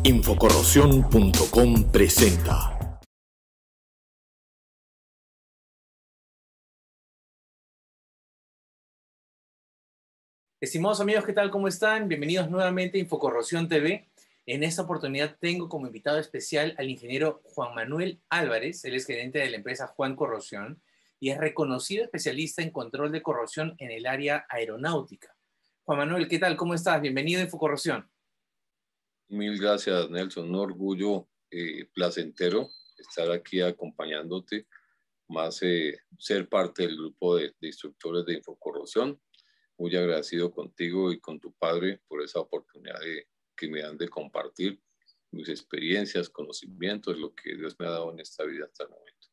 Infocorrosión.com presenta. Estimados amigos, ¿qué tal? ¿Cómo están? Bienvenidos nuevamente a Infocorrosión TV. En esta oportunidad tengo como invitado especial al ingeniero Juan Manuel Álvarez. Él es gerente de la empresa Juan Corrosión y es reconocido especialista en control de corrosión en el área aeronáutica. Juan Manuel, ¿qué tal? ¿Cómo estás? Bienvenido a Infocorrosión. Mil gracias, Nelson. Un orgullo placentero estar aquí acompañándote, más ser parte del grupo de instructores de Infocorrosión. Muy agradecido contigo y con tu padre por esa oportunidad que me dan de compartir mis experiencias, conocimientos, lo que Dios me ha dado en esta vida hasta el momento.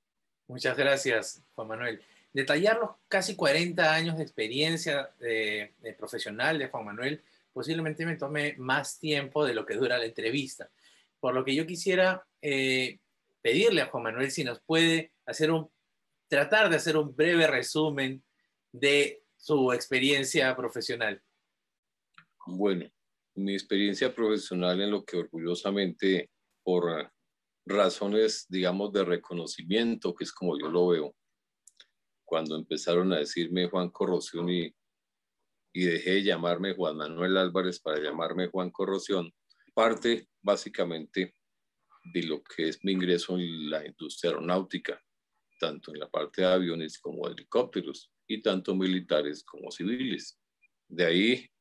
Muchas gracias, Juan Manuel. Detallar los casi 40 años de experiencia de profesional de Juan Manuel posiblemente me tome más tiempo de lo que dura la entrevista. Por lo que yo quisiera pedirle a Juan Manuel si nos puede tratar de hacer un breve resumen de su experiencia profesional. Bueno, mi experiencia profesional en lo que orgullosamente, por razones, digamos, de reconocimiento, que es como yo lo veo, cuando empezaron a decirme Juan Corrosión y dejé de llamarme Juan Manuel Álvarez para llamarme Juan Corrosión, parte básicamente de lo que es mi ingreso en la industria aeronáutica, tanto en la parte de aviones como de helicópteros, y tanto militares como civiles. De ahí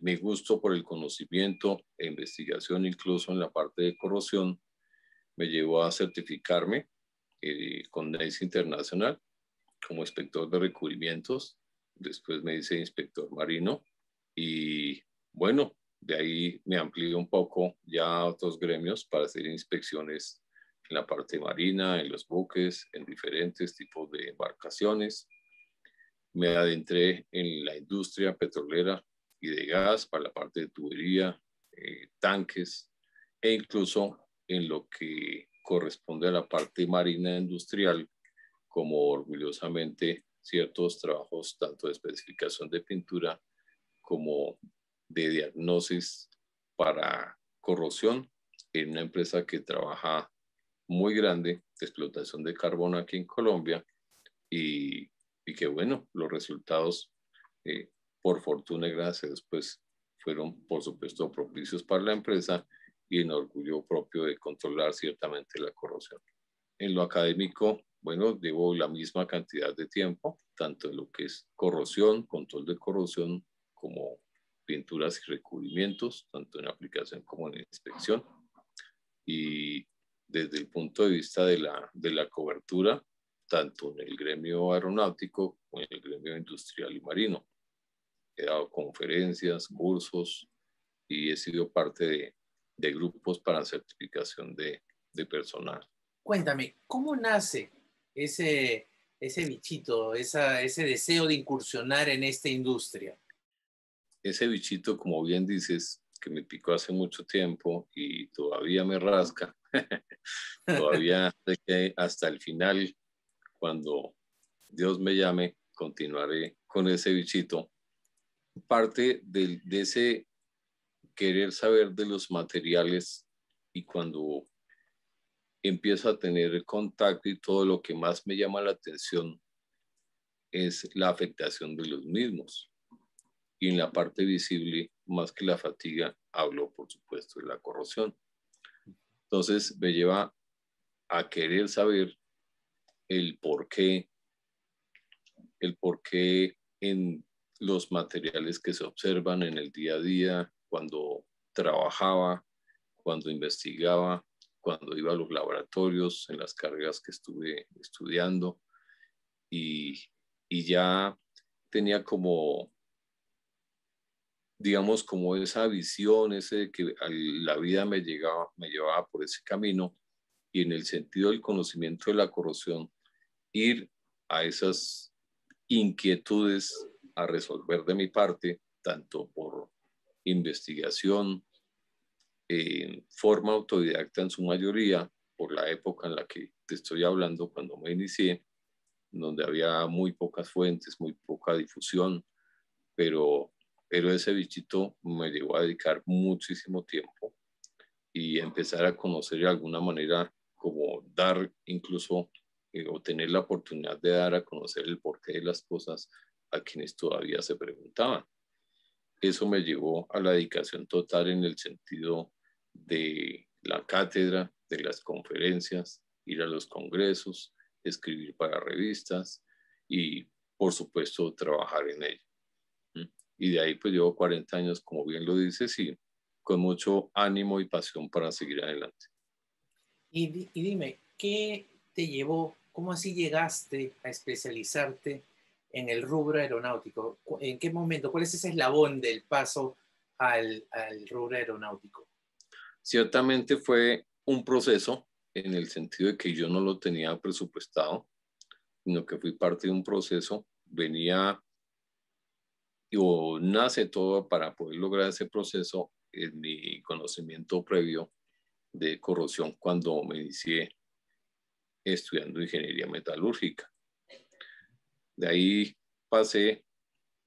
mi gusto por el conocimiento e investigación, incluso en la parte de corrosión, me llevó a certificarme con NACE Internacional como inspector de recubrimientos. Después me hice inspector marino y bueno, de ahí me amplié un poco ya a otros gremios para hacer inspecciones en la parte marina, en los buques, en diferentes tipos de embarcaciones. Me adentré en la industria petrolera y de gas para la parte de tubería, tanques e incluso en lo que corresponde a la parte marina industrial, como orgullosamente ciertos trabajos tanto de especificación de pintura como de diagnosis para corrosión en una empresa que trabaja muy grande de explotación de carbón aquí en Colombia y que bueno, los resultados por fortuna y gracias después fueron por supuesto propicios para la empresa y en orgullo propio de controlar ciertamente la corrosión. En lo académico, bueno, llevo la misma cantidad de tiempo, tanto en lo que es corrosión, control de corrosión, como pinturas y recubrimientos, tanto en aplicación como en inspección. Y desde el punto de vista de la cobertura, tanto en el gremio aeronáutico como en el gremio industrial y marino. He dado conferencias, cursos y he sido parte de grupos para certificación de personal. Cuéntame, ¿cómo nace ese bichito, ese deseo de incursionar en esta industria? Ese bichito, como bien dices, que me picó hace mucho tiempo y todavía me rasca, todavía hasta el final, cuando Dios me llame, continuaré con ese bichito. Parte de ese querer saber de los materiales y cuando empiezo a tener contacto y todo, lo que más me llama la atención es la afectación de los mismos. Y en la parte visible, más que la fatiga, hablo por supuesto de la corrosión. Entonces me lleva a querer saber el por qué en los materiales que se observan en el día a día, cuando trabajaba, cuando investigaba, cuando iba a los laboratorios, en las carreras que estuve estudiando y ya tenía como, digamos, como esa visión, ese de que la vida me llevaba por ese camino y en el sentido del conocimiento de la corrosión, ir a esas inquietudes a resolver de mi parte, tanto por investigación, forma autodidacta en su mayoría, por la época en la que te estoy hablando, cuando me inicié, donde había muy pocas fuentes, muy poca difusión, pero ese bichito me llevó a dedicar muchísimo tiempo y empezar a conocer de alguna manera, como dar incluso, o tener la oportunidad de dar a conocer el porqué de las cosas a quienes todavía se preguntaban. Eso me llevó a la dedicación total en el sentido de la cátedra, de las conferencias, ir a los congresos, escribir para revistas y, por supuesto, trabajar en ello. Y de ahí pues llevo 40 años, como bien lo dices, y con mucho ánimo y pasión para seguir adelante. Y dime, ¿qué te llevó, cómo así llegaste a especializarte en el rubro aeronáutico? ¿En qué momento? ¿Cuál es ese eslabón del paso al rubro aeronáutico? Ciertamente fue un proceso en el sentido de que yo no lo tenía presupuestado, sino que fui parte de un proceso, venía o nace todo para poder lograr ese proceso en mi conocimiento previo de corrosión cuando me inicié estudiando ingeniería metalúrgica. De ahí pasé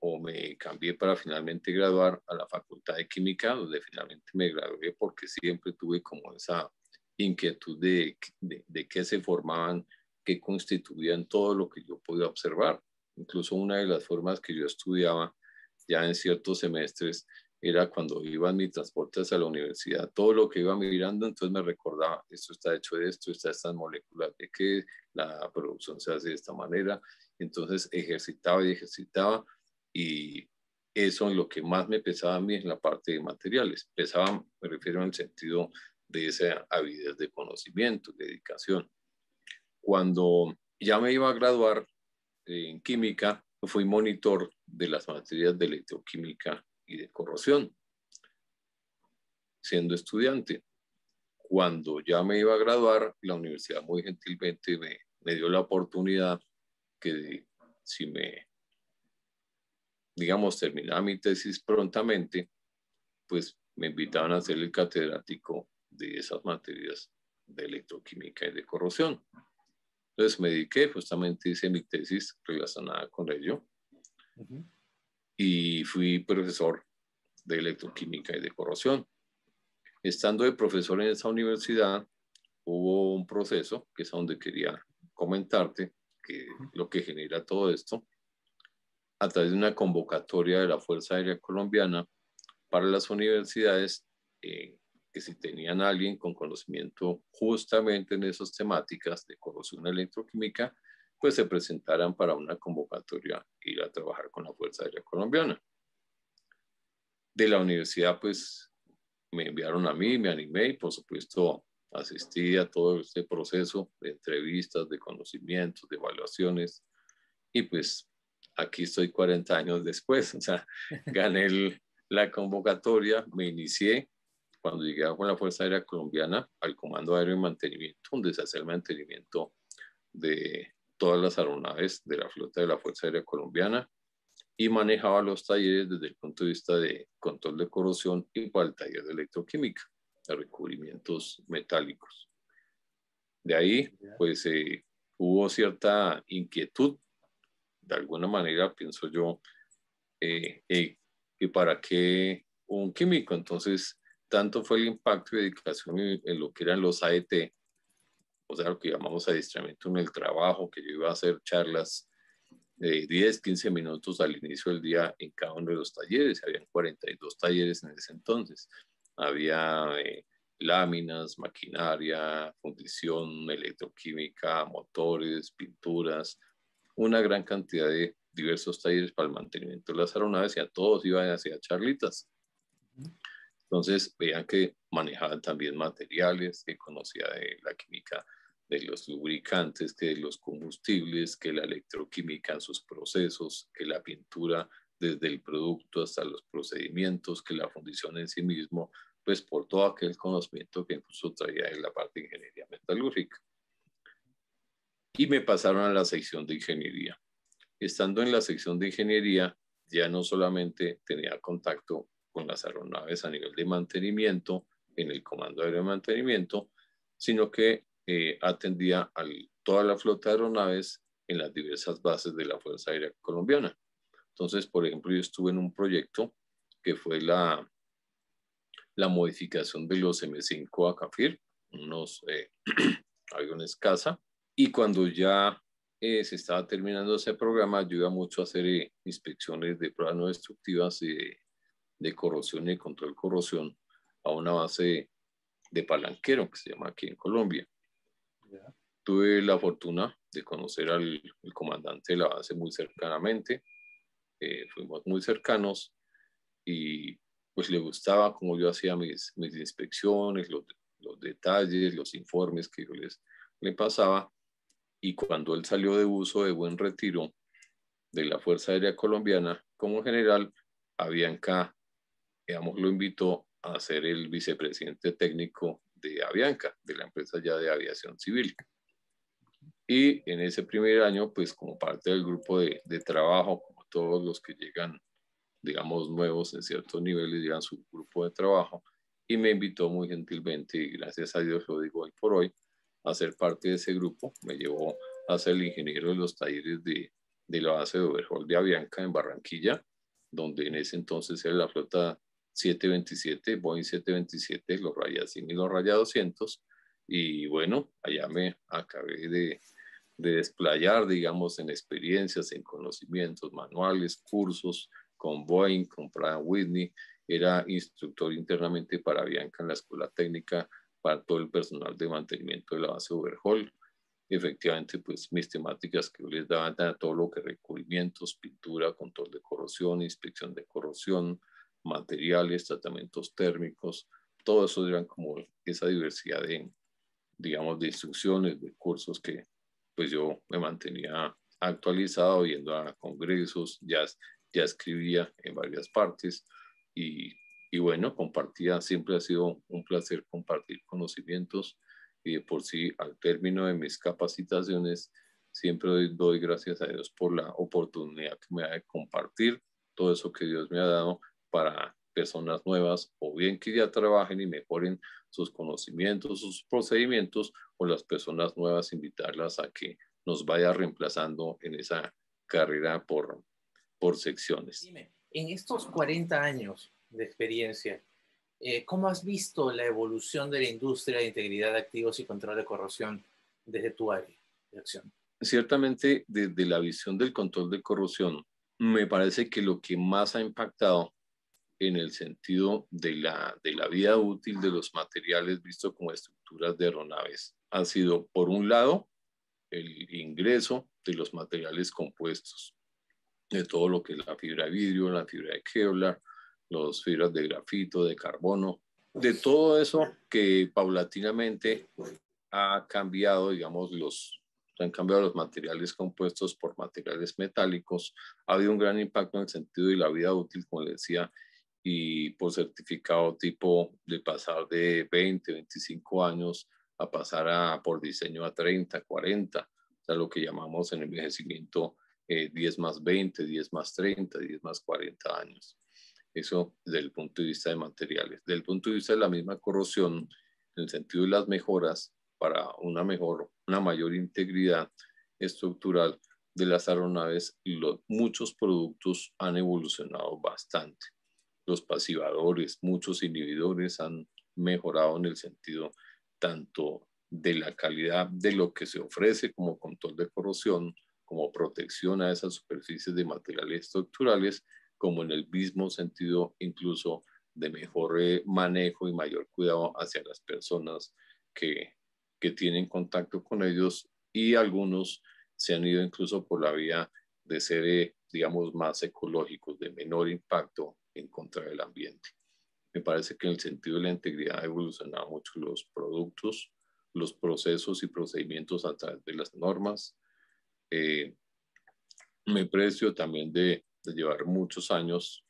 o me cambié para finalmente graduar a la Facultad de Química, donde finalmente me gradué porque siempre tuve como esa inquietud de qué se formaban, qué constituían todo lo que yo podía observar. Incluso una de las formas que yo estudiaba ya en ciertos semestres era cuando iba en mi transporte hacia la universidad, todo lo que iba mirando, entonces me recordaba, esto está hecho de esto, está estas moléculas de qué, la producción se hace de esta manera, entonces ejercitaba y ejercitaba, y eso es lo que más me pesaba a mí en la parte de materiales. Pesaba, me refiero en el sentido de esa avidez de conocimiento, de dedicación. Cuando ya me iba a graduar en química, fui monitor de las materias de electroquímica y de corrosión, siendo estudiante. Cuando ya me iba a graduar, la universidad muy gentilmente me dio la oportunidad que si me, digamos, terminaba mi tesis prontamente, pues me invitaban a ser el catedrático de esas materias de electroquímica y de corrosión. Entonces me dediqué, justamente hice mi tesis relacionada con ello y fui profesor de electroquímica y de corrosión. Estando de profesor en esa universidad, hubo un proceso, que es a donde quería comentarte, que lo que genera todo esto, a través de una convocatoria de la Fuerza Aérea Colombiana para las universidades, que si tenían a alguien con conocimiento justamente en esas temáticas de corrosión electroquímica, pues se presentaran para una convocatoria e ir a trabajar con la Fuerza Aérea Colombiana. De la universidad, pues me enviaron a mí, me animé y por supuesto asistí a todo este proceso de entrevistas, de conocimientos, de evaluaciones y pues aquí estoy 40 años después, o sea, gané la convocatoria, me inicié cuando llegué con la Fuerza Aérea Colombiana al Comando Aéreo de Mantenimiento, donde se hace el mantenimiento de todas las aeronaves de la flota de la Fuerza Aérea Colombiana y manejaba los talleres desde el punto de vista de control de corrosión y para el taller de electroquímica, de recubrimientos metálicos. De ahí, pues hubo cierta inquietud, de alguna manera, pienso yo, que para qué un químico. Entonces, tanto fue el impacto y dedicación en lo que eran los AET, o sea, lo que llamamos adiestramiento en el trabajo, que yo iba a hacer charlas de 10, 15 minutos al inicio del día en cada uno de los talleres. Habían 42 talleres en ese entonces. Había láminas, maquinaria, fundición, electroquímica, motores, pinturas, una gran cantidad de diversos talleres para el mantenimiento de las aeronaves y a todos iban hacia charlitas. Entonces veían que manejaban también materiales, que conocía de la química de los lubricantes, que de los combustibles, que la electroquímica en sus procesos, que la pintura desde el producto hasta los procedimientos, que la fundición en sí mismo, pues por todo aquel conocimiento que incluso traía de la parte de ingeniería metalúrgica. Y me pasaron a la sección de ingeniería. Estando en la sección de ingeniería, ya no solamente tenía contacto con las aeronaves a nivel de mantenimiento, en el Comando Aéreo de Mantenimiento, sino que atendía a toda la flota de aeronaves en las diversas bases de la Fuerza Aérea Colombiana. Entonces, por ejemplo, yo estuve en un proyecto que fue la la modificación de los M5 a CAFIR, unos aviones caza, y cuando ya se estaba terminando ese programa, yo iba mucho a hacer inspecciones de pruebas no destructivas de corrosión y control de corrosión a una base de Palanquero, que se llama aquí en Colombia. Yeah. Tuve la fortuna de conocer al comandante de la base muy cercanamente, fuimos muy cercanos y pues le gustaba cómo yo hacía mis inspecciones, los detalles, los informes que yo le pasaba. Y cuando él salió de uso de buen retiro de la Fuerza Aérea Colombiana como general, Avianca, digamos, lo invitó a ser el vicepresidente técnico de Avianca, de la empresa ya de aviación civil. Y en ese primer año, pues como parte del grupo de trabajo, como todos los que llegan, digamos, nuevos en ciertos niveles, llegan a su grupo de trabajo, y me invitó muy gentilmente, y gracias a Dios lo digo hoy por hoy, a ser parte de ese grupo. Me llevó a ser el ingeniero de los talleres de la base de overhaul de Avianca en Barranquilla, donde en ese entonces era la flota 727, Boeing 727, los Raya 100 y los Raya 200, y bueno, allá me acabé de desplayar, digamos, en experiencias, en conocimientos manuales, cursos con Boeing, con Pratt & Whitney. Era instructor internamente para Avianca en la escuela técnica para todo el personal de mantenimiento de la base overhaul. Efectivamente, pues mis temáticas que yo les daba a todo lo que recubrimientos, pintura, control de corrosión, inspección de corrosión, materiales, tratamientos térmicos, todo eso eran como esa diversidad de, digamos, de instrucciones, de cursos que pues yo me mantenía actualizado, yendo a congresos, ya escribía en varias partes y bueno, compartía, siempre ha sido un placer compartir conocimientos y de por sí al término de mis capacitaciones siempre doy gracias a Dios por la oportunidad que me da de compartir todo eso que Dios me ha dado para personas nuevas o bien que ya trabajen y mejoren sus conocimientos, sus procedimientos, o las personas nuevas invitarlas a que nos vaya reemplazando en esa carrera por secciones. Dime, en estos 40 años de experiencia, ¿cómo has visto la evolución de la industria de integridad de activos y control de corrosión desde tu área de acción? Ciertamente, desde la visión del control de corrosión, me parece que lo que más ha impactado en el sentido de la vida útil de los materiales visto como estructuras de aeronaves ha sido, por un lado, el ingreso de los materiales compuestos, de todo lo que es la fibra de vidrio, la fibra de Kevlar, las fibras de grafito, de carbono, de todo eso que paulatinamente ha cambiado, digamos, han cambiado los materiales compuestos por materiales metálicos. Ha habido un gran impacto en el sentido de la vida útil, como les decía, y por certificado tipo de pasar de 20, 25 años a pasar por diseño a 30, 40, o sea, lo que llamamos en envejecimiento 10 más 20, 10 más 30, 10 más 40 años. Eso desde el punto de vista de materiales. Desde el punto de vista de la misma corrosión, en el sentido de las mejoras para una mayor integridad estructural de las aeronaves, muchos productos han evolucionado bastante. Los pasivadores, muchos inhibidores han mejorado en el sentido tanto de la calidad de lo que se ofrece como control de corrosión, como protección a esas superficies de materiales estructurales, como en el mismo sentido incluso de mejor manejo y mayor cuidado hacia las personas que tienen contacto con ellos, y algunos se han ido incluso por la vía de ser, digamos, más ecológicos, de menor impacto en contra del ambiente. Me parece que en el sentido de la integridad ha evolucionado mucho los productos, los procesos y procedimientos a través de las normas. Me precio también de llevar muchos años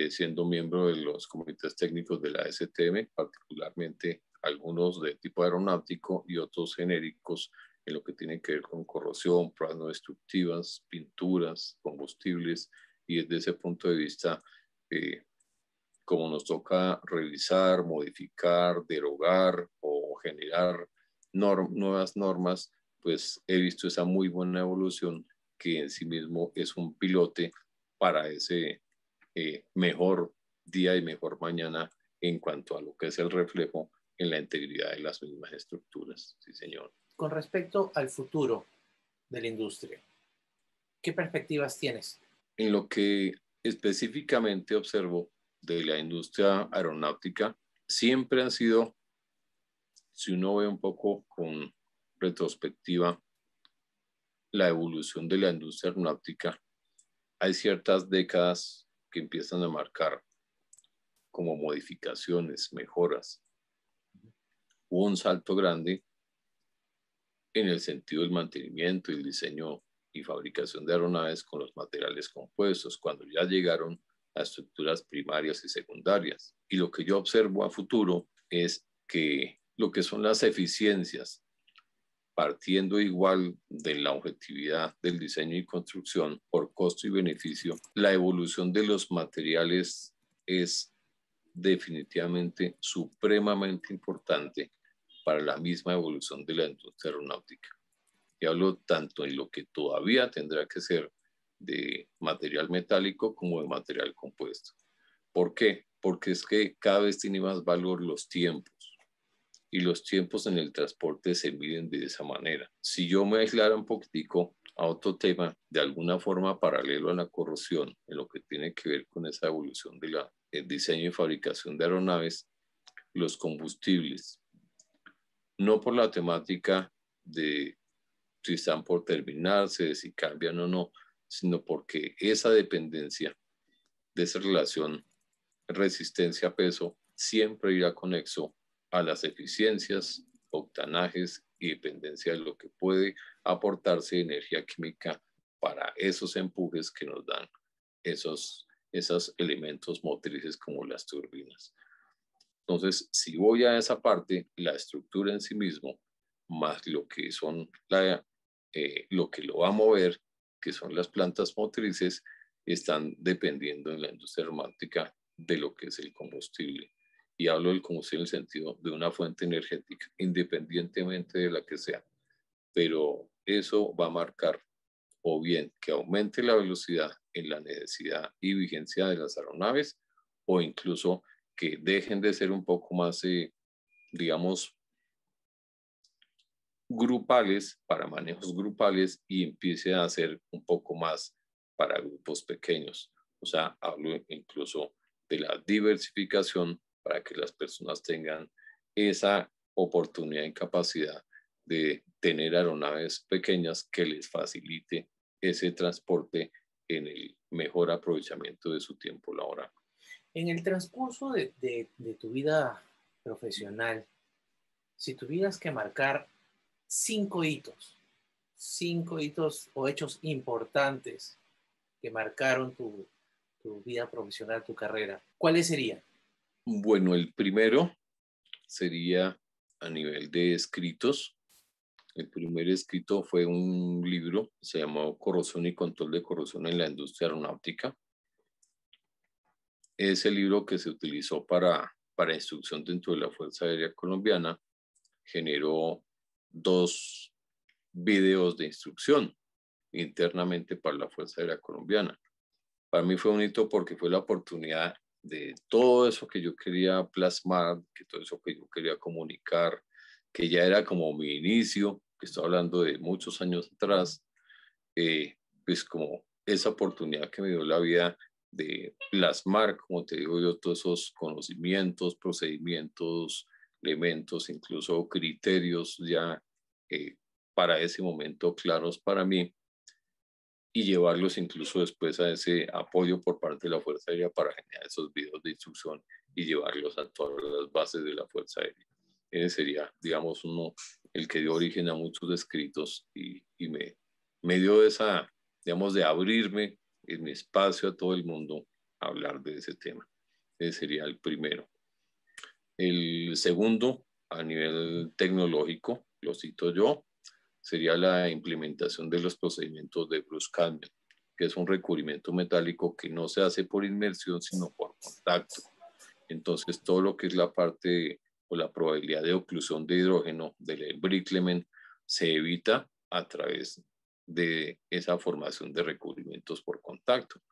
siendo miembro de los comités técnicos de la STM, particularmente algunos de tipo aeronáutico y otros genéricos en lo que tiene que ver con corrosión, pruebas no destructivas, pinturas, combustibles, y desde ese punto de vista, como nos toca revisar, modificar, derogar o generar nuevas normas, pues he visto esa muy buena evolución que en sí mismo es un pilote para ese mejor día y mejor mañana en cuanto a lo que es el reflejo en la integridad de las mismas estructuras. Sí, señor. Con respecto al futuro de la industria, ¿qué perspectivas tienes? En lo que específicamente observo de la industria aeronáutica, siempre han sido, si uno ve un poco con retrospectiva, la evolución de la industria aeronáutica, hay ciertas décadas que empiezan a marcar como modificaciones, mejoras. Hubo un salto grande en el sentido del mantenimiento y el diseño y fabricación de aeronaves con los materiales compuestos, cuando ya llegaron a estructuras primarias y secundarias. Y lo que yo observo a futuro es que lo que son las eficiencias, partiendo igual de la objetividad del diseño y construcción por costo y beneficio, la evolución de los materiales es definitivamente supremamente importante para la misma evolución de la industria aeronáutica. Y hablo tanto en lo que todavía tendrá que ser de material metálico como de material compuesto. ¿Por qué? Porque es que cada vez tiene más valor los tiempos y los tiempos en el transporte se miden de esa manera. Si yo me aislara un poquitico a otro tema, de alguna forma paralelo a la corrosión, en lo que tiene que ver con esa evolución del diseño y fabricación de aeronaves, los combustibles, no por la temática de si están por terminarse, de si cambian o no, sino porque esa dependencia de esa relación resistencia-peso siempre irá conexo a las eficiencias, octanajes y dependencia de lo que puede aportarse de energía química para esos empujes que nos dan esos elementos motrices como las turbinas. Entonces, si voy a esa parte, la estructura en sí mismo, más lo que son lo que lo va a mover, que son las plantas motrices, están dependiendo en la industria aeronáutica de lo que es el combustible. Y hablo del combustible en el sentido de una fuente energética, independientemente de la que sea. Pero eso va a marcar o bien que aumente la velocidad en la necesidad y vigencia de las aeronaves, o incluso que dejen de ser un poco más, digamos, grupales, para manejos grupales, y empiece a ser un poco más para grupos pequeños. O sea, hablo incluso de la diversificación para que las personas tengan esa oportunidad y capacidad de tener aeronaves pequeñas que les facilite ese transporte en el mejor aprovechamiento de su tiempo laboral. En el transcurso de tu vida profesional, si tuvieras que marcar 5 hitos o hechos importantes que marcaron tu vida profesional, tu carrera, ¿cuáles serían? Bueno, el primero sería a nivel de escritos. El primer escrito fue un libro, se llamó Corrosión y Control de Corrosión en la Industria Aeronáutica. Ese libro, que se utilizó para instrucción dentro de la Fuerza Aérea Colombiana, generó 2 videos de instrucción internamente para la Fuerza Aérea Colombiana. Para mí fue un hito porque fue la oportunidad de todo eso que yo quería plasmar, que todo eso que yo quería comunicar, que ya era como mi inicio, que estoy hablando de muchos años atrás, pues como esa oportunidad que me dio la vida de plasmar, como te digo yo, todos esos conocimientos, procedimientos, elementos, incluso criterios ya para ese momento claros para mí, y llevarlos incluso después a ese apoyo por parte de la Fuerza Aérea para generar esos videos de instrucción y llevarlos a todas las bases de la Fuerza Aérea. Ese sería, digamos, el que dio origen a muchos escritos y me dio esa, digamos, de abrirme en mi espacio a todo el mundo a hablar de ese tema. Ese sería el primero. El segundo, a nivel tecnológico, lo cito yo, sería la implementación de los procedimientos de Bruce Cadmium, que es un recubrimiento metálico que no se hace por inmersión, sino por contacto. Entonces, todo lo que es la parte o la probabilidad de oclusión de hidrógeno del embrittlement se evita a través de esa formación de recubrimientos por contacto.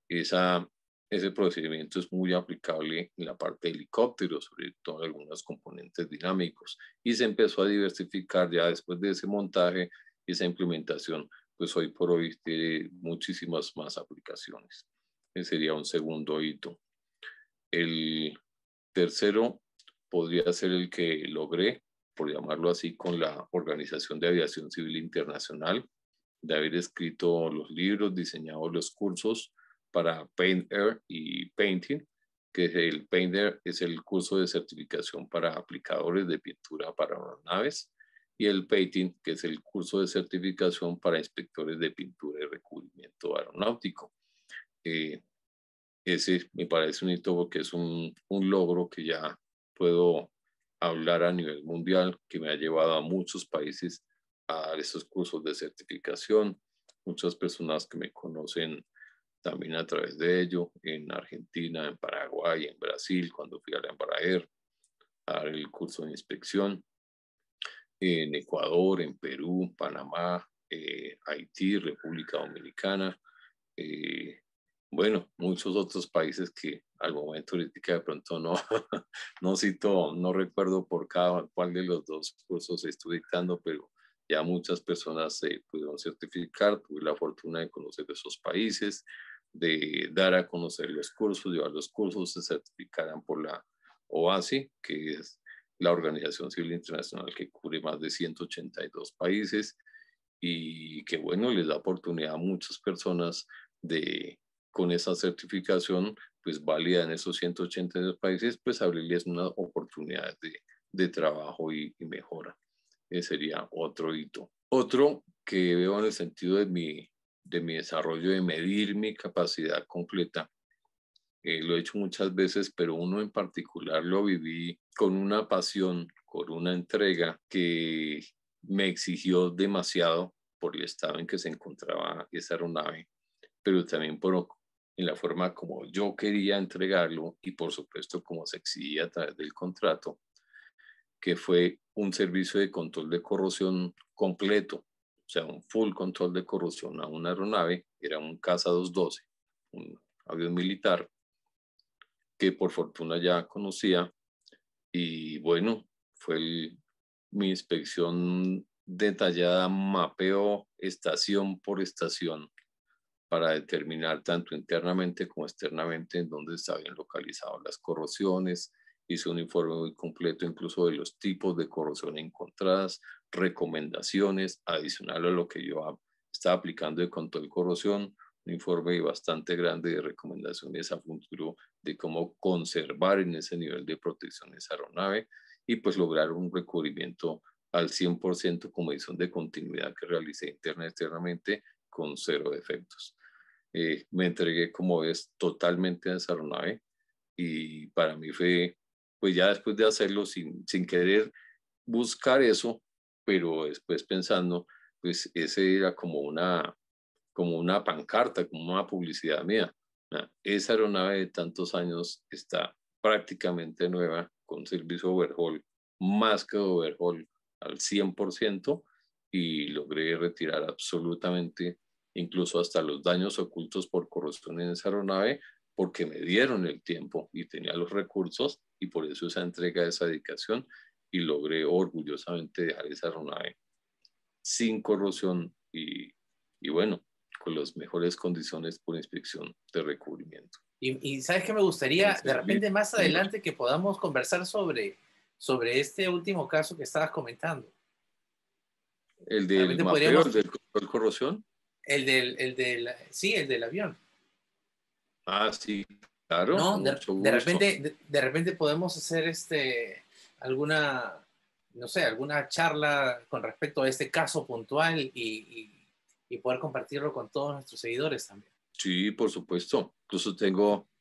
Esa ese procedimiento es muy aplicable en la parte de helicópteros, sobre todo en algunos componentes dinámicos, y se empezó a diversificar ya después de ese montaje y esa implementación, pues hoy por hoy tiene muchísimas más aplicaciones. Ese sería un segundo hito. El tercero podría ser el que logré, por llamarlo así, con la Organización de Aviación Civil Internacional, de haber escrito los libros, diseñado los cursos para Paint Air y Painting, que el Paint Air es el curso de certificación para aplicadores de pintura para aeronaves, y el Painting, que es el curso de certificación para inspectores de pintura y recubrimiento aeronáutico. Ese me parece un hito porque es un logro que ya puedo hablar a nivel mundial, que me ha llevado a muchos países a dar esos cursos de certificación. Muchas personas que me conocen también a través de ello, en Argentina, en Paraguay, en Brasil, cuando fui a la Embraer a dar el curso de inspección, en Ecuador, en Perú, Panamá, Haití, República Dominicana, bueno, muchos otros países que al momento ahorita de pronto no, no cito, no recuerdo por cada cuál de los dos cursos estuve dictando, pero ya muchas personas se pudieron certificar. Tuve la fortuna de conocer esos países, de dar a conocer los cursos, llevar los cursos, se certificaran por la OASI, que es la Organización Civil Internacional que cubre más de 182 países y que, bueno, les da oportunidad a muchas personas de, con esa certificación, pues válida en esos 182 países, pues abrirles unas oportunidades de trabajo y mejora. Ese sería otro hito. Otro que veo en el sentido de mi desarrollo, de medir mi capacidad completa, lo he hecho muchas veces, pero uno en particular lo viví con una pasión, con una entrega que me exigió demasiado por el estado en que se encontraba esa aeronave, pero también en la forma como yo quería entregarlo y por supuesto como se exigía a través del contrato, que fue un servicio de control de corrosión completo, o sea, un full control de corrosión a una aeronave. Era un Caza 212, un avión militar que por fortuna ya conocía, y bueno, fue mi inspección detallada, mapeo estación por estación para determinar tanto internamente como externamente en dónde estaban localizadas las corrosiones. Hice un informe muy completo incluso de los tipos de corrosión encontradas, recomendaciones adicional a lo que yo estaba aplicando de control de corrosión, un informe bastante grande de recomendaciones a futuro de cómo conservar en ese nivel de protección esa aeronave y pues lograr un recubrimiento al 100% como medición de continuidad que realicé interna y externamente con cero defectos. Me entregué como es totalmente a esa aeronave y para mí fue, pues ya después de hacerlo sin querer buscar eso, pero después pensando, pues ese era como una pancarta, como una publicidad mía. Esa aeronave de tantos años está prácticamente nueva, con servicio overhaul, más que overhaul al 100%, y logré retirar absolutamente, incluso hasta los daños ocultos por corrosión en esa aeronave, porque me dieron el tiempo y tenía los recursos, y por eso esa entrega, esa dedicación, y logré orgullosamente dejar esa aeronave sin corrosión y bueno, con las mejores condiciones por inspección de recubrimiento. Y sabes que me gustaría de repente más adelante que podamos conversar sobre este último caso que estabas comentando. ¿El del mapeo, el del control corrosión? Sí, el del avión. Ah, sí, claro, No, con mucho gusto. de repente podemos hacer alguna, no sé, alguna charla con respecto a este caso puntual y poder compartirlo con todos nuestros seguidores también. Sí, por supuesto. Incluso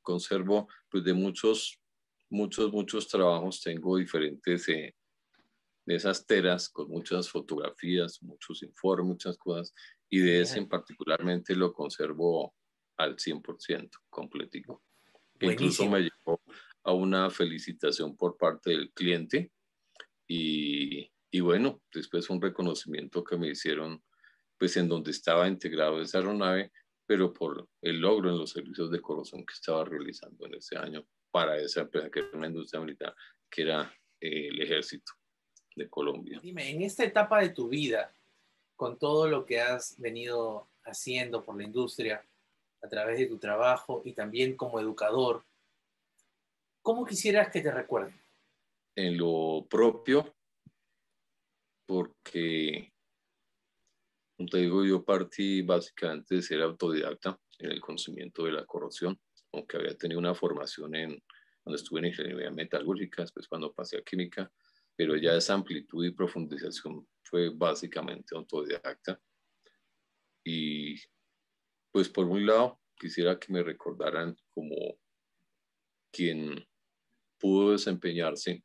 conservo, pues de muchos trabajos, tengo diferentes de esas teras con muchas fotografías, muchos informes, muchas cosas, y de ese en particularmente lo conservo al 100% completico. Que incluso me llevó a una felicitación por parte del cliente y bueno, después un reconocimiento que me hicieron, pues en donde estaba integrado esa aeronave, pero por el logro en los servicios de corrosión que estaba realizando en ese año para esa empresa que era una industria militar, que era el Ejército de Colombia. Dime, en esta etapa de tu vida, con todo lo que has venido haciendo por la industria a través de tu trabajo y también como educador, ¿cómo quisieras que te recuerden? En lo propio, porque, como te digo, yo partí básicamente de ser autodidacta en el conocimiento de la corrosión, aunque había tenido una formación cuando estuve en ingeniería metalúrgica, después cuando pasé a química, pero ya esa amplitud y profundización fue básicamente autodidacta. Y pues por un lado, quisiera que me recordaran como quien pudo desempeñarse,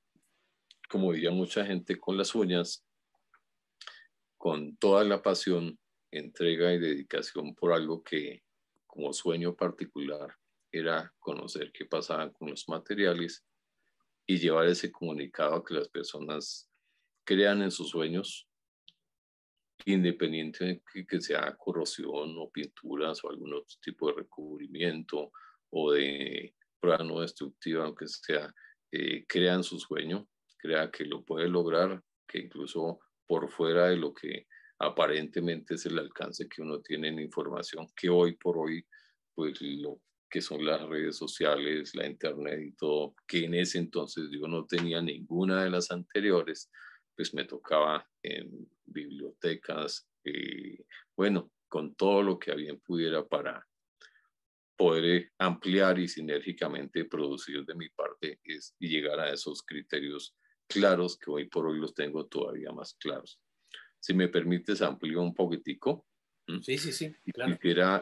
como diría mucha gente, con las uñas, con toda la pasión, entrega y dedicación por algo que como sueño particular era conocer qué pasaba con los materiales y llevar ese comunicado a que las personas crean en sus sueños, independiente de que sea corrosión o pinturas o algún otro tipo de recubrimiento o de prueba no destructiva, aunque sea, crean su sueño, crea que lo puede lograr, que incluso por fuera de lo que aparentemente es el alcance que uno tiene en información, que hoy por hoy, pues lo que son las redes sociales, la internet y todo, que en ese entonces yo no tenía ninguna de las anteriores, pues me tocaba en bibliotecas, bueno, con todo lo que bien pudiera para poder ampliar y sinérgicamente producir de mi parte y llegar a esos criterios claros que hoy por hoy los tengo todavía más claros. Si me permites, amplío un poquitico. Sí, sí, sí, Y claro. quisiera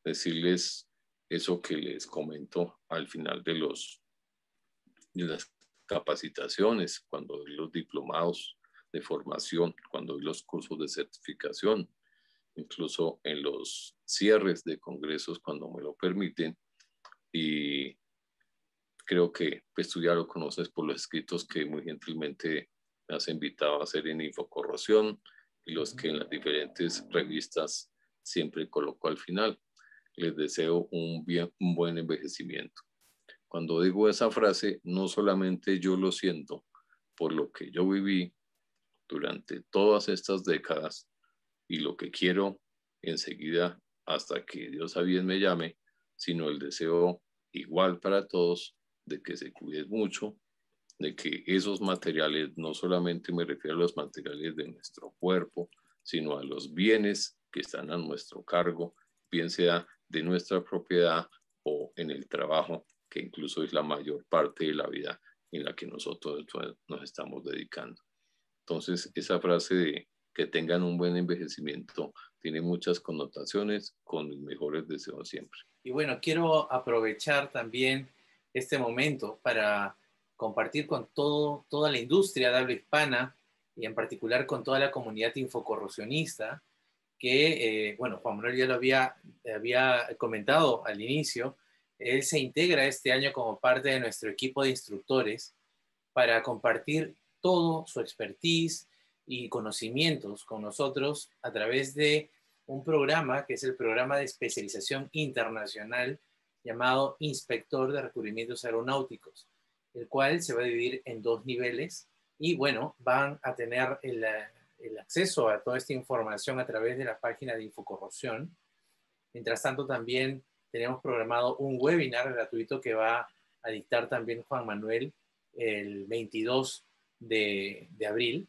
decirles eso que les comento al final de las capacitaciones, cuando doy los diplomados de formación, cuando doy los cursos de certificación, incluso en los cierres de congresos cuando me lo permiten. Y creo que pues tú ya lo conoces por los escritos que muy gentilmente me has invitado a hacer en Infocorrosión y los que en las diferentes revistas siempre coloco al final. Les deseo un buen envejecimiento. Cuando digo esa frase, no solamente yo lo siento por lo que yo viví durante todas estas décadas y lo que quiero enseguida hasta que Dios a bien me llame, sino el deseo igual para todos de que se cuiden mucho, de que esos materiales, no solamente me refiero a los materiales de nuestro cuerpo, sino a los bienes que están a nuestro cargo, bien sea de nuestra propiedad o en el trabajo, que incluso es la mayor parte de la vida en la que nosotros nos estamos dedicando. Entonces, esa frase de que tengan un buen envejecimiento tiene muchas connotaciones con mis mejores deseos siempre. Y bueno, quiero aprovechar también este momento para compartir con toda la industria de habla hispana y en particular con toda la comunidad infocorrosionista que, bueno, Juan Manuel ya lo había comentado al inicio. Él se integra este año como parte de nuestro equipo de instructores para compartir todo su expertise y conocimientos con nosotros a través de un programa que es el programa de especialización internacional llamado Inspector de Recubrimientos Aeronáuticos, el cual se va a dividir en 2 niveles y bueno, van a tener el acceso a toda esta información a través de la página de Infocorrosión. Mientras tanto, también tenemos programado un webinar gratuito que va a dictar también Juan Manuel el 22 de abril.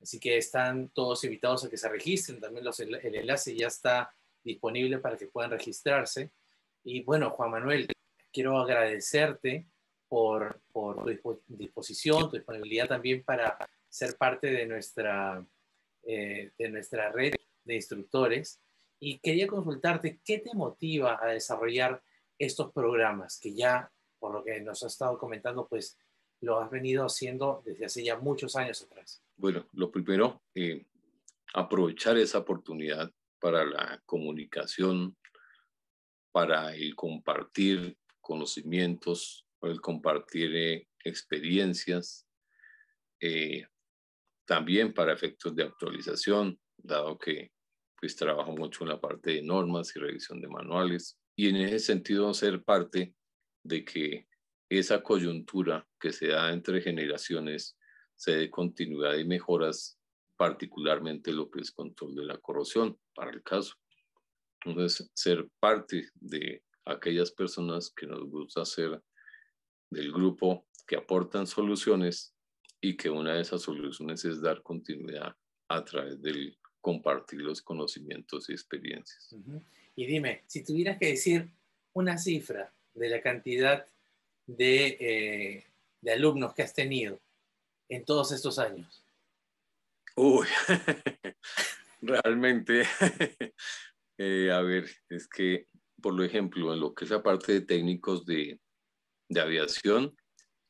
Así que están todos invitados a que se registren. También el enlace ya está disponible para que puedan registrarse. Y bueno, Juan Manuel, quiero agradecerte por tu disposición, tu disponibilidad también para ser parte de nuestra red de instructores. Y quería consultarte, ¿qué te motiva a desarrollar estos programas que ya, por lo que nos has estado comentando, pues lo has venido haciendo desde hace ya muchos años atrás? Bueno, lo primero, aprovechar esa oportunidad para la comunicación, para el compartir conocimientos, para el compartir experiencias, también para efectos de actualización, dado que pues trabajo mucho en la parte de normas y revisión de manuales, y en ese sentido ser parte de que esa coyuntura que se da entre generaciones se dé continuidad y mejoras, particularmente lo que es control de la corrosión, para el caso. Entonces, ser parte de aquellas personas que nos gusta ser del grupo que aportan soluciones y que una de esas soluciones es dar continuidad a través del compartir los conocimientos y experiencias. Uh-huh. Y dime, si tuvieras que decir una cifra de la cantidad de alumnos que has tenido en todos estos años. Uy, realmente, a ver, es que, por ejemplo, en lo que es la parte de técnicos de aviación,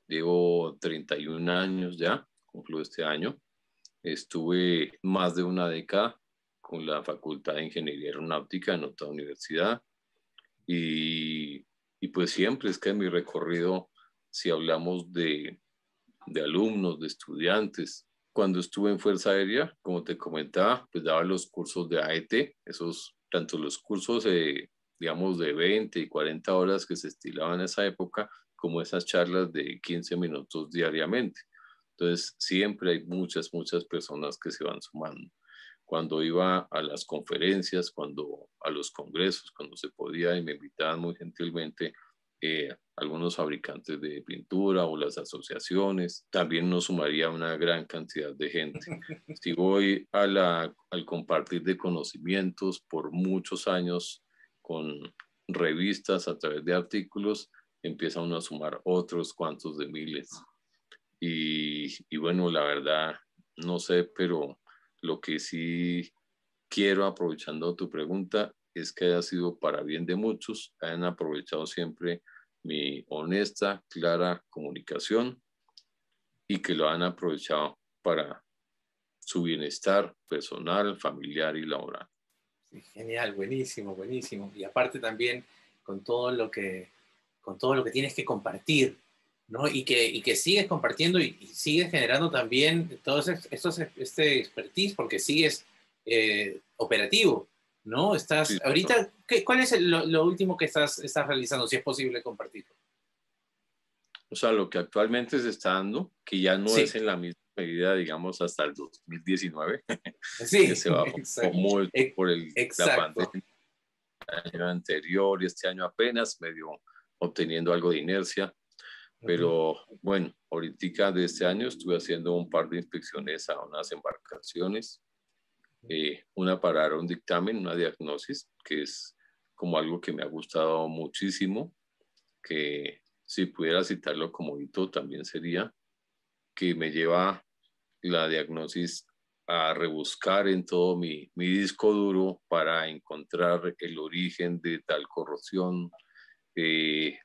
llevo 31 años ya, cumplo este año. Estuve más de una década con la Facultad de Ingeniería Aeronáutica en otra universidad y, y pues siempre es que en mi recorrido, si hablamos de alumnos, de estudiantes, cuando estuve en Fuerza Aérea, como te comentaba, pues daba los cursos de AET, esos, tanto los cursos, digamos, de 20 y 40 horas que se estilaban en esa época, como esas charlas de 15 minutos diariamente. Entonces, siempre hay muchas personas que se van sumando. Cuando iba a las conferencias, cuando a los congresos, cuando se podía y me invitaban muy gentilmente algunos fabricantes de pintura o las asociaciones, también nos sumaría una gran cantidad de gente. Si voy al compartir de conocimientos por muchos años con revistas a través de artículos, empieza uno a sumar otros cuantos de miles. Y bueno, la verdad, no sé, pero lo que sí quiero, aprovechando tu pregunta, es que haya sido para bien de muchos, hayan aprovechado siempre mi honesta, clara comunicación y que lo han aprovechado para su bienestar personal, familiar y laboral. Sí, genial, buenísimo, buenísimo. Y aparte también con todo lo que tienes que compartir, ¿no? Y que sigues compartiendo y sigues generando también todos este expertise porque sigues operativo, ¿no? Sí, Estás, ahorita, ¿cuál es lo último que estás realizando, si es posible compartirlo? o sea, lo que actualmente se está dando, que ya no es Sí, en la misma medida, digamos, hasta el 2019, que sí, se bajó exacto, mucho por la exacto. pandemia el año anterior y este año apenas medio obteniendo algo de inercia. Uh-huh. Pero bueno, ahorita de este año estuve haciendo un par de inspecciones a unas embarcaciones, una para dar un dictamen, una diagnosis, que es como algo que me ha gustado muchísimo, que si pudiera citarlo como hito también sería que me lleva la diagnosis a rebuscar en todo mi disco duro para encontrar el origen de tal corrosión.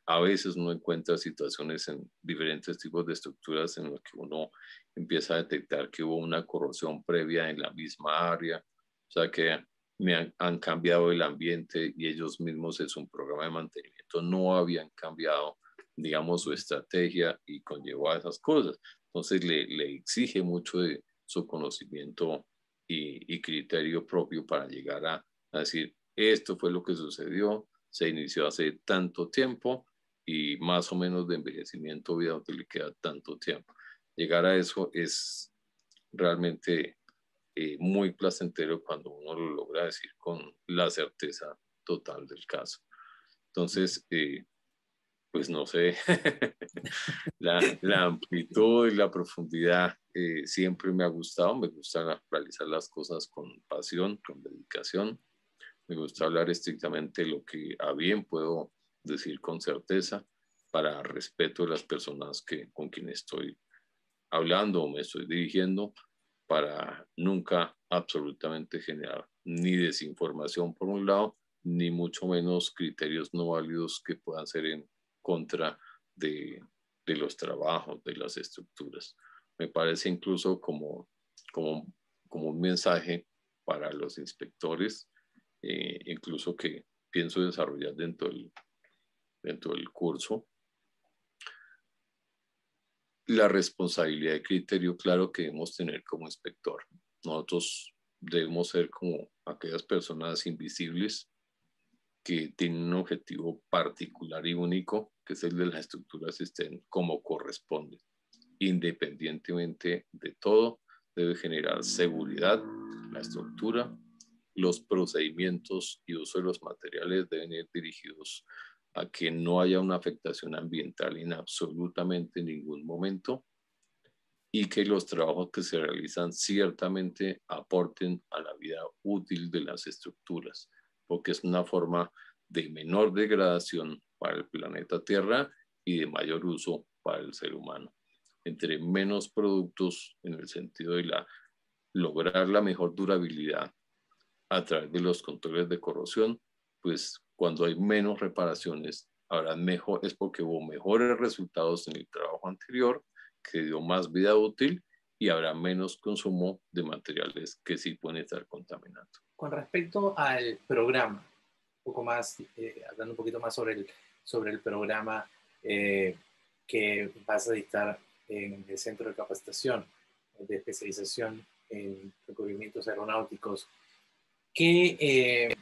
A veces uno encuentra situaciones en diferentes tipos de estructuras en las que uno empieza a detectar que hubo una corrosión previa en la misma área, o sea que han cambiado el ambiente y ellos mismos en su programa de mantenimiento no habían cambiado, digamos, su estrategia y conllevó a esas cosas. Entonces le exige mucho de su conocimiento y criterio propio para llegar a decir, esto fue lo que sucedió, se inició hace tanto tiempo y más o menos de envejecimiento vida útil le queda tanto tiempo. Llegar a eso es realmente muy placentero cuando uno lo logra decir con la certeza total del caso. Entonces, pues no sé, la amplitud y la profundidad siempre me ha gustado, me gusta realizar las cosas con pasión, con dedicación, me gusta hablar estrictamente lo que a bien puedo decir con certeza para respeto de las personas con quienes estoy hablando o me estoy dirigiendo, para nunca absolutamente generar ni desinformación por un lado, ni mucho menos criterios no válidos que puedan ser en contra de los trabajos, de las estructuras. Me parece incluso como, como un mensaje para los inspectores, incluso que pienso desarrollar dentro del curso, la responsabilidad de criterio claro que debemos tener como inspector. Nosotros debemos ser como aquellas personas invisibles que tienen un objetivo particular y único, que es el de las estructuras estén como corresponde. Independientemente de todo, debe generar seguridad, la estructura, los procedimientos y uso de los materiales deben ir dirigidos a que no haya una afectación ambiental en absolutamente ningún momento y que los trabajos que se realizan ciertamente aporten a la vida útil de las estructuras, porque es una forma de menor degradación para el planeta Tierra y de mayor uso para el ser humano. Entre menos productos en el sentido de lograr la mejor durabilidad a través de los controles de corrosión, pues cuando hay menos reparaciones, habrá mejor, es porque hubo mejores resultados en el trabajo anterior, que dio más vida útil y habrá menos consumo de materiales que sí pueden estar contaminando. Con respecto al programa, un poco más, hablando un poquito más sobre el programa que vas a dictar en el Centro de Capacitación de Especialización en Recubrimientos Aeronáuticos, ¿qué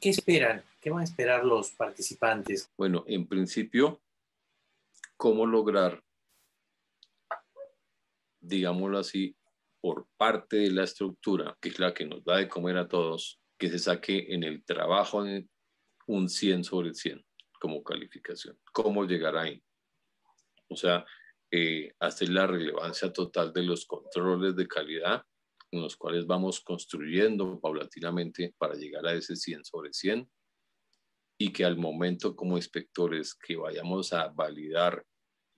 esperan? ¿Qué van a esperar los participantes? Bueno, en principio, ¿cómo lograr, digámoslo así, por parte de la estructura, que es la que nos da de comer a todos, que se saque en el trabajo un 100 sobre 100 como calificación? ¿Cómo llegar ahí? O sea, hacer la relevancia total de los controles de calidad en los cuales vamos construyendo paulatinamente para llegar a ese 100 sobre 100 y que al momento como inspectores que vayamos a validar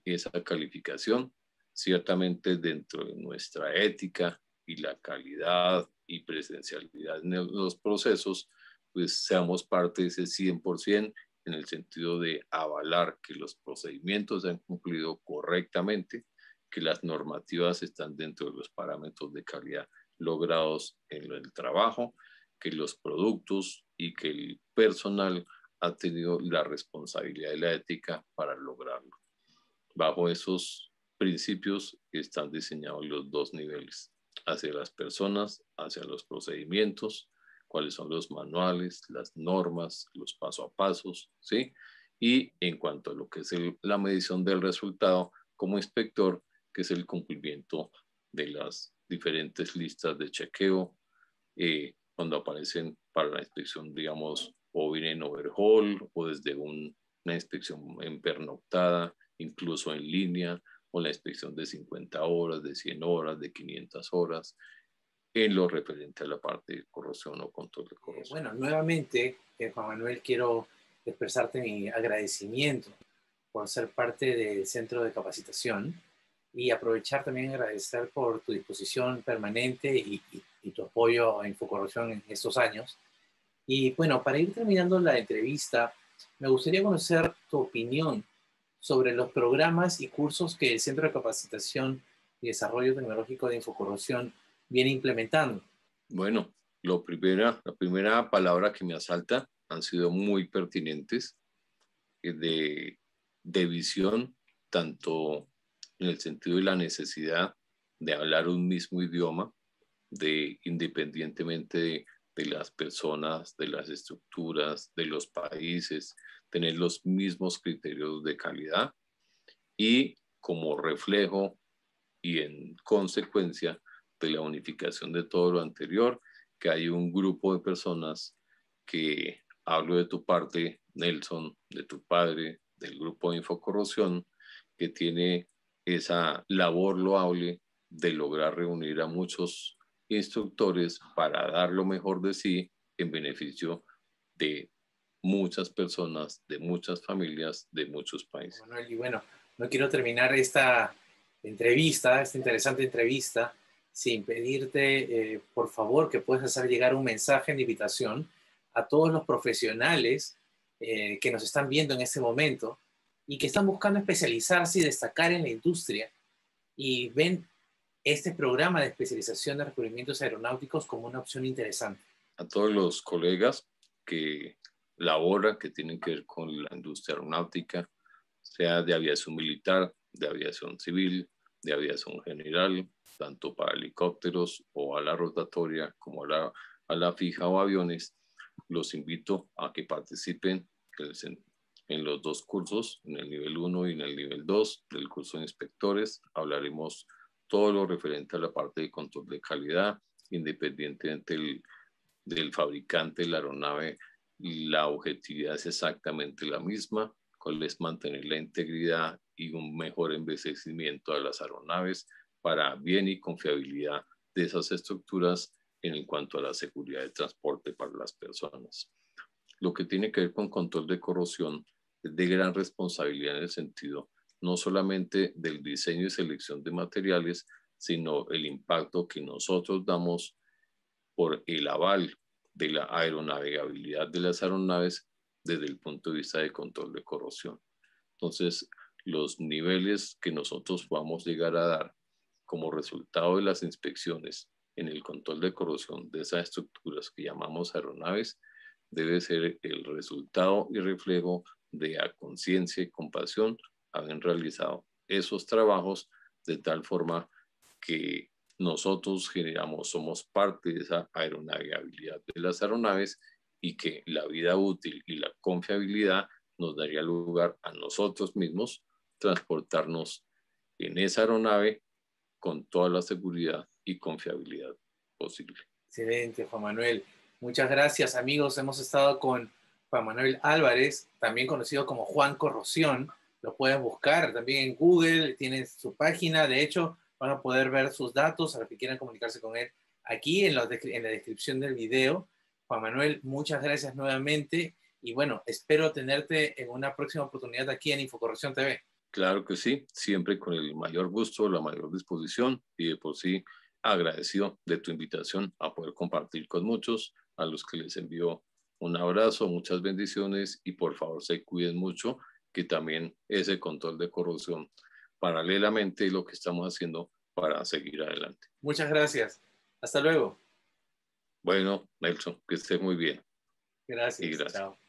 esa calificación, ciertamente dentro de nuestra ética y la calidad y presencialidad en los procesos, pues seamos parte de ese 100% en el sentido de avalar que los procedimientos se han cumplido correctamente, que las normativas están dentro de los parámetros de calidad logrados en el trabajo, que los productos y que el personal ha tenido la responsabilidad y la ética para lograrlo. Bajo esos principios están diseñados los dos niveles, hacia las personas, hacia los procedimientos, cuáles son los manuales, las normas, los paso a pasos, ¿sí? Y en cuanto a lo que es la medición del resultado como inspector, que es el cumplimiento de las diferentes listas de chequeo, cuando aparecen para la inspección, digamos, o viene en overhaul o desde una inspección en pernoctada, incluso en línea, o la inspección de 50 horas, de 100 horas, de 500 horas, en lo referente a la parte de corrosión o control de corrosión. Bueno, nuevamente, Juan Manuel, quiero expresarte mi agradecimiento por ser parte del Centro de Capacitación y aprovechar también agradecer por tu disposición permanente y tu apoyo a Infocorrosión en estos años. Y bueno, para ir terminando la entrevista, me gustaría conocer tu opinión sobre los programas y cursos que el Centro de Capacitación y Desarrollo Tecnológico de Infocorrosión viene implementando. Bueno, la primera palabra que me asalta han sido muy pertinentes, de visión, tanto en el sentido de la necesidad de hablar un mismo idioma, de independientemente de las personas, de las estructuras, de los países, tener los mismos criterios de calidad y como reflejo y en consecuencia de la unificación de todo lo anterior, que hay un grupo de personas que, hablo de tu parte, Nelson, de tu padre, del grupo de Infocorrosión, que tiene esa labor loable de lograr reunir a muchos instructores para dar lo mejor de sí en beneficio de muchas personas, de muchas familias, de muchos países. Manuel, y bueno, no quiero terminar esta interesante entrevista, sin pedirte, por favor, que puedas hacer llegar un mensaje de invitación a todos los profesionales que nos están viendo en este momento y que están buscando especializarse y destacar en la industria y ven este programa de especialización de recubrimientos aeronáuticos como una opción interesante. A todos los colegas que laboran, que tienen que ver con la industria aeronáutica, sea de aviación militar, de aviación civil, de aviación general, tanto para helicópteros o a la rotatoria como a la fija o aviones. Los invito a que participen en los dos cursos, en el nivel 1 y en el nivel 2 del curso de inspectores. Hablaremos todo lo referente a la parte de control de calidad, independientemente del fabricante de la aeronave. La objetividad es exactamente la misma, cuál es mantener la integridad y un mejor envejecimiento de las aeronaves para bien y confiabilidad de esas estructuras en cuanto a la seguridad de transporte para las personas. Lo que tiene que ver con control de corrosión es de gran responsabilidad en el sentido no solamente del diseño y selección de materiales, sino el impacto que nosotros damos por el aval de la aeronavegabilidad de las aeronaves desde el punto de vista de control de corrosión. Entonces, los niveles que nosotros vamos a llegar a dar como resultado de las inspecciones en el control de corrosión de esas estructuras que llamamos aeronaves debe ser el resultado y reflejo de a conciencia y compasión haber realizado esos trabajos de tal forma que nosotros somos parte de esa aeronavegabilidad de las aeronaves y que la vida útil y la confiabilidad nos daría lugar a nosotros mismos transportarnos en esa aeronave con toda la seguridad y confiabilidad posible. Excelente, Juan Manuel. Muchas gracias, amigos. Hemos estado con Juan Manuel Álvarez, también conocido como Juan Corrosión. Lo pueden buscar también en Google, tiene su página. De hecho, van a poder ver sus datos a los que quieran comunicarse con él aquí en la descripción del video. Juan Manuel, muchas gracias nuevamente. Y bueno, espero tenerte en una próxima oportunidad aquí en Infocorrosión TV. Claro que sí, siempre con el mayor gusto, la mayor disposición y de por sí agradecido de tu invitación a poder compartir con muchos, a los que les envío un abrazo, muchas bendiciones y por favor se cuiden mucho, que también ese control de corrosión paralelamente es lo que estamos haciendo para seguir adelante. Muchas gracias. Hasta luego. Bueno, Nelson, que estés muy bien. Gracias. Y gracias. Chao.